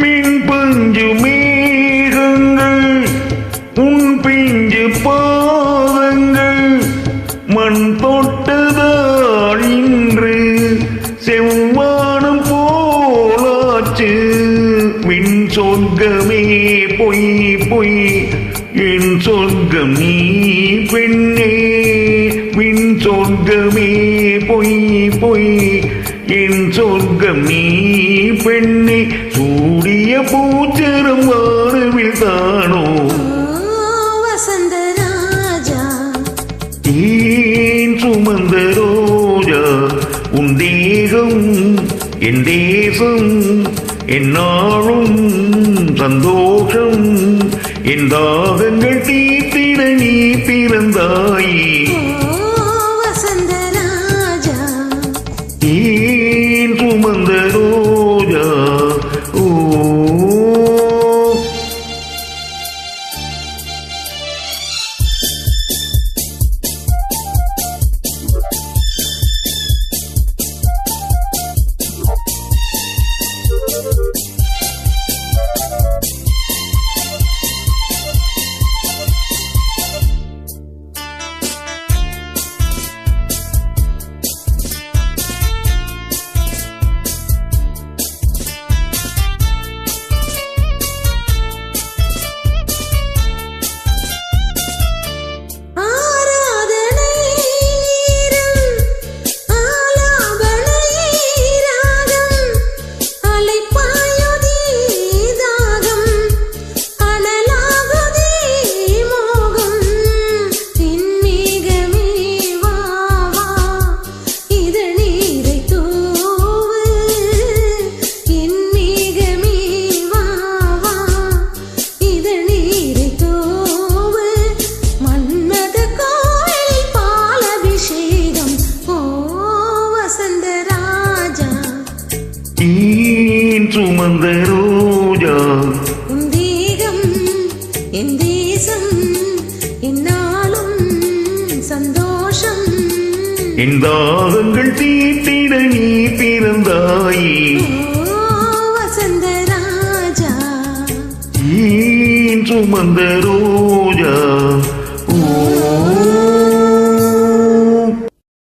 மின் பஞ்சு மேகங்கள் உன் பிஞ்சு பாதங்கள் மண் தொட்டதால் இன்று செவ்வானம் போலாச்சு. மின் சொர்க்கமே பொய் பொய் என் சொர்க்கம் நீ பெண்ணே. மின் சொர்க்கமே பொய் பொய் என் சொர்க்கம் நீ பெண்ணே. சூடிய பூச்சரம் வானவில் தானோ வசந்த ராஜா. ஏன் சுமந்த ரோஜா உன் தேகம் என் தேசம் என்னாலும் சந்தோஷம். என் தாகங்கள் தீர்த்திட நீ பிறந்தாயே. வசந்த ராஜா. ஏன் சுமந்த ரோஜா. ஓ சுமந்த ரோஜா உன் தேகம் என் தேசம் என்னாலும் சந்தோஷம். என் தாகங்கள் தீர்த்திட நீ பிறந்தாயே. வசந்த ராஜா. ஏன் சுமந்த ரோஜா